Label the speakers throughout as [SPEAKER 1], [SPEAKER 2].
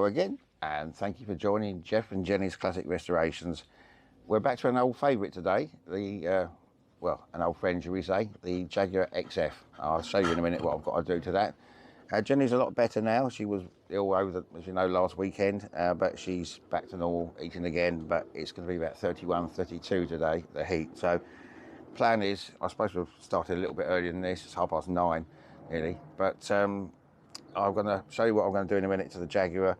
[SPEAKER 1] Hello again, and thank you for joining Jeff and Jenny's Classic Restorations. We're back to an old favourite today, well, an old friend, shall we say, the Jaguar XF. I'll show you in a minute what I've got to do to that. Jenny's a lot better now. She was ill over, as you know, last weekend, but she's back to normal, eating again, but it's going to be about 31, 32 today, the heat. So plan is, I suppose we've started a little bit earlier than this, it's 9:30 nearly, but I'm going to show you what I'm going to do in a minute to the Jaguar,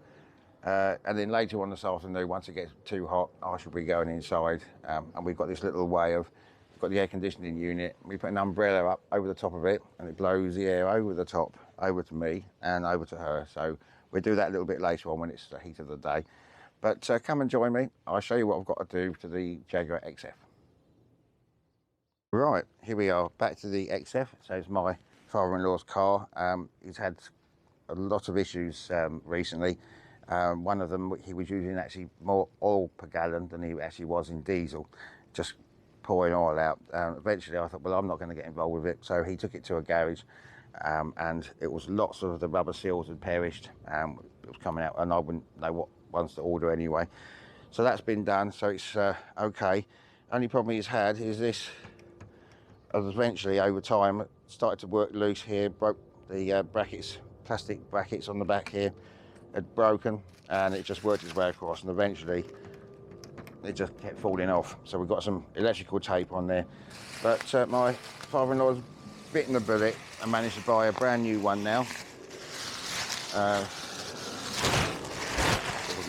[SPEAKER 1] and then later on this afternoon, once it gets too hot, I shall be going inside, and we've got this little way of, we've got the air conditioning unit, we put an umbrella up over the top of it, and it blows the air over the top, over to me and over to her. So we'll do that a little bit later on when it's the heat of the day. But come and join me, I'll show you what I've got to do to the Jaguar XF. Right, here we are, back to the XF. So it's my father-in-law's car. He's had a lot of issues recently. One of them, he was using actually more oil per gallon than he actually was in diesel, just pouring oil out. Eventually I thought, well, I'm not going to get involved with it, so he took it to a garage, and it was lots of the rubber seals had perished. It was coming out, and I wouldn't know what ones to order anyway. So that's been done, so it's okay. Only problem he's had is this, eventually over time, started to work loose here, broke the brackets, plastic brackets on the back here had broken, and it just worked its way across, and eventually it just kept falling off. So we've got some electrical tape on there, but my father-in-law's bitten the bullet and managed to buy a brand new one now. We'll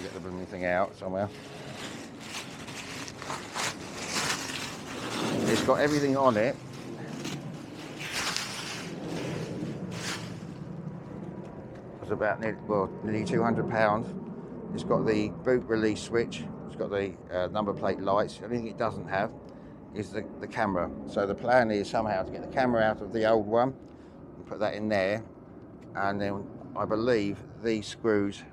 [SPEAKER 1] get the blooming thing out somehow. It's got everything on it. It's about nearly £200. It's got the boot release switch. It's got the number plate lights. The only thing it doesn't have is the camera. So the plan is somehow to get the camera out of the old one and put that in there, and then I believe these screws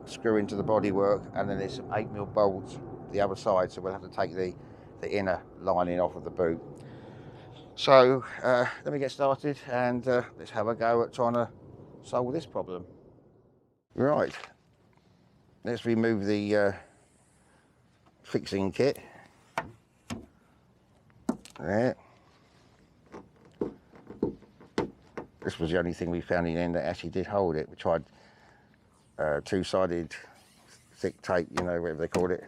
[SPEAKER 1] screw into the bodywork, and then there's some 8mm bolts the other side, so we'll have to take the inner lining off of the boot. So let me get started, and let's have a go at trying to solve this problem. Right, let's remove the fixing kit. There. This was the only thing we found in the end that actually did hold it. We tried two-sided thick tape, you know, whatever they called it.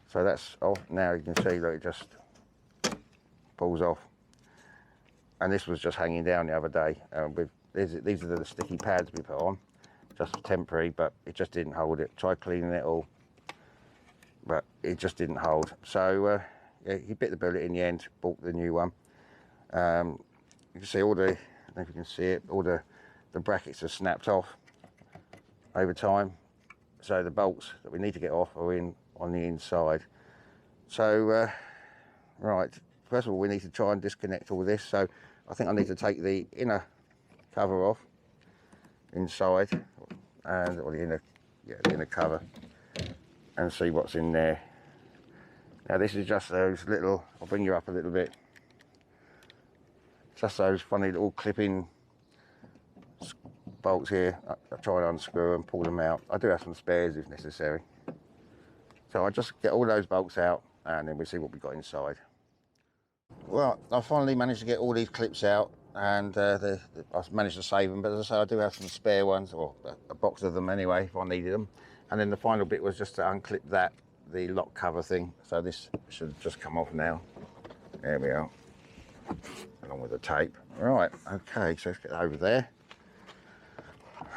[SPEAKER 1] So that's off. Now you can see that it just pulls off. And this was just hanging down the other day. These are the sticky pads we put on, just temporary, but it just didn't hold it. Tried cleaning it all, but it just didn't hold. So yeah, he bit the bullet in the end, bought the new one. You can see all the, I don't know if you can see it, all the brackets are snapped off over time. So the bolts that we need to get off are on the inside. So, right, first of all, we need to try and disconnect all this. So I think I need to take the inner cover off inside, or the inner cover, and see what's in there. Now this is just those little, I'll bring you up a little bit, just those funny little clipping bolts here. I try and unscrew and pull them out. I do have some spares if necessary. So I just get all those bolts out, and then we see what we've got inside. Well, I finally managed to get all these clips out, and I've managed to save them, but as I say, I do have some spare ones, or a box of them anyway, if I needed them. And then the final bit was just to unclip the lock cover thing. So this should just come off now. There we are, along with the tape. Right, okay, so let's get over there.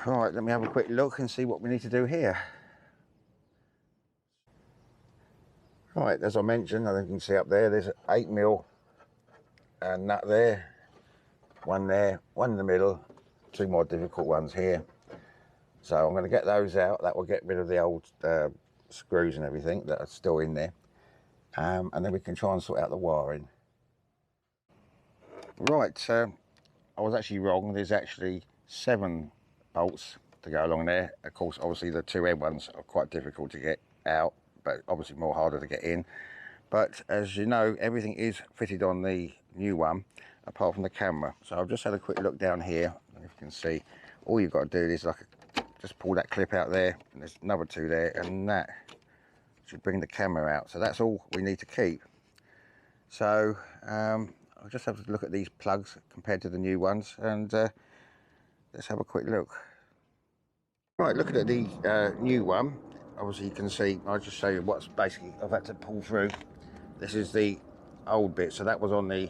[SPEAKER 1] Right, let me have a quick look and see what we need to do here. Right, as I mentioned, I think you can see up there, there's an 8mm nut there, one in the middle, two more difficult ones here. So I'm going to get those out. That will get rid of the old screws and everything that are still in there, and then we can try and sort out the wiring. Right, I was actually wrong. There's actually 7 bolts to go along there. Of course, obviously the 2 end ones are quite difficult to get out, but obviously more harder to get in. But as you know, everything is fitted on the new one, apart from the camera. So I've just had a quick look down here, and if you can see, all you've got to do is just pull that clip out there, and there's another two there, and that should bring the camera out. So that's all we need to keep. So I'll just have to look at these plugs compared to the new ones, and let's have a quick look. Right, looking at the new one, obviously you can see, I'll just show you what's basically I've had to pull through. This is the old bit, so that was on the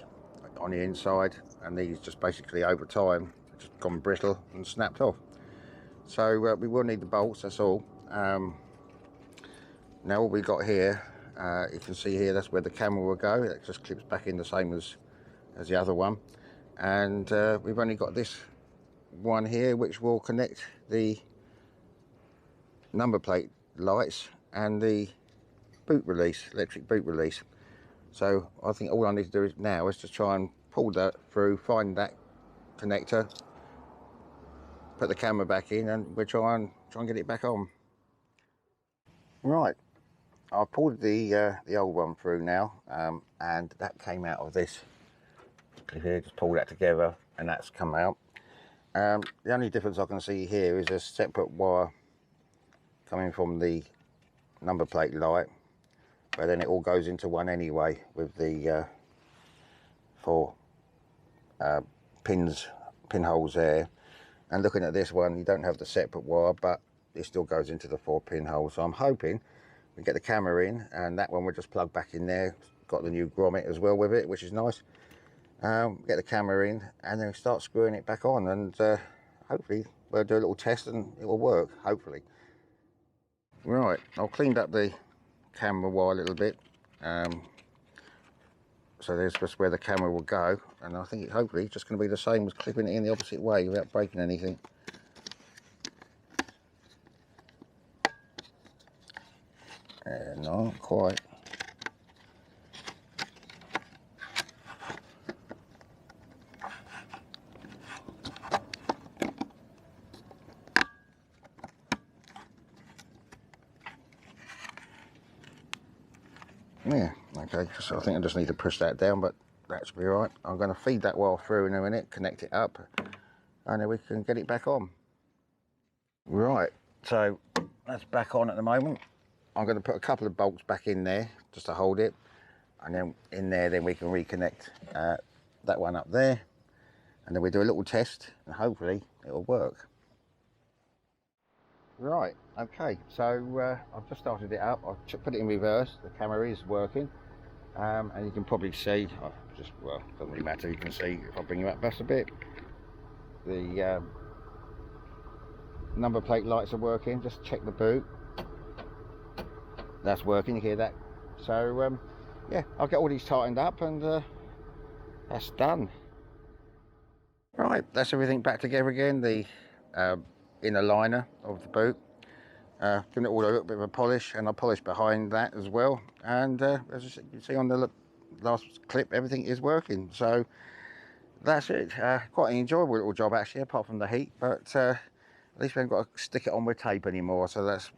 [SPEAKER 1] inside, and these just basically over time just gone brittle and snapped off. So we will need the bolts, that's all. Now what we've got here, you can see here, that's where the camera will go. It just clips back in the same as the other one. And we've only got this one here, which will connect the number plate lights and the boot release, electric boot release. So I think all I need to do now is just try and pull that through, find that connector, put the camera back in, and we'll try and get it back on. Right, I've pulled the old one through now, and that came out of this clip here. Just pull that together, and that's come out. The only difference I can see here is a separate wire coming from the number plate light, but then it all goes into one anyway with the 4 pinholes there. And looking at this one, you don't have the separate wire, but it still goes into the 4 pinholes. So I'm hoping we get the camera in, and that one we'll just plug back in there. Got the new grommet as well with it, which is nice. Get the camera in, and then start screwing it back on, and hopefully we'll do a little test and it will work, hopefully. Right, I've cleaned up the camera wire a little bit, so there's just where the camera will go, and I think it hopefully just going to be the same as clipping it in the opposite way without breaking anything. Not quite. Yeah, okay, so I think I just need to push that down, but that should be all right. I'm going to feed that wire through in a minute, connect it up, and then we can get it back on. Right, so that's back on at the moment. I'm going to put a couple of bolts back in there just to hold it, and then in there then we can reconnect that one up there, and then we do a little test, and hopefully it'll work. Right, okay, so I've just started it up. I've put it in reverse. The camera is working, and you can probably see, well, doesn't really matter, you can see if I bring you up just a bit, the number plate lights are working. Just check the boot, that's working, you hear that. So yeah, I'll get all these tightened up, and that's done. Right, that's everything back together again. The inner liner of the boot, giving it all a little bit of a polish, and I polished behind that as well, and as you can see on the last clip, everything is working. So that's it. Quite an enjoyable little job actually, apart from the heat, but at least we haven't got to stick it on with tape anymore. So that's,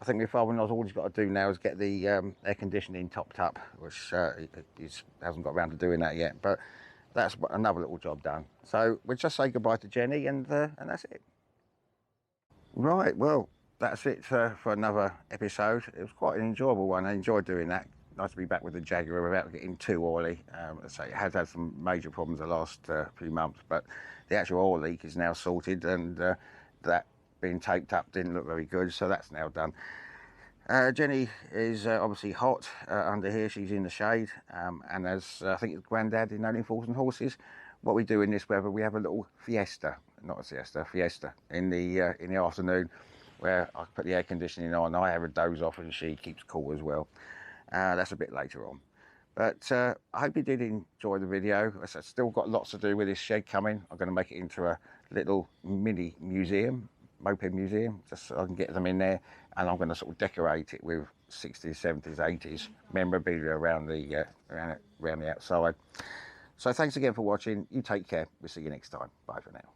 [SPEAKER 1] I think my father-in-law's all he's got to do now is get the air conditioning topped up, which he hasn't got around to doing that yet, but that's another little job done. So we'll just say goodbye to Jenny, and that's it. Right, well, that's it for another episode. It was quite an enjoyable one. I enjoyed doing that. Nice to be back with the Jaguar without getting too oily. So it has had some major problems the last few months, but the actual oil leak is now sorted, and that being taped up didn't look very good, so that's now done. Jenny is obviously hot under here. She's in the shade, and as I think it's Grandad in Only Fools and Horses, what we do in this weather, we have a little fiesta, not a siesta, fiesta in the afternoon, where I put the air conditioning on. I have a doze off, and she keeps cool as well. That's a bit later on, but I hope you did enjoy the video. I've still got lots to do with this shed coming. I'm going to make it into a little mini museum, moped museum, just so I can get them in there, and I'm going to sort of decorate it with 60s, 70s, 80s memorabilia around the outside. So thanks again for watching. You take care. We'll see you next time. Bye for now.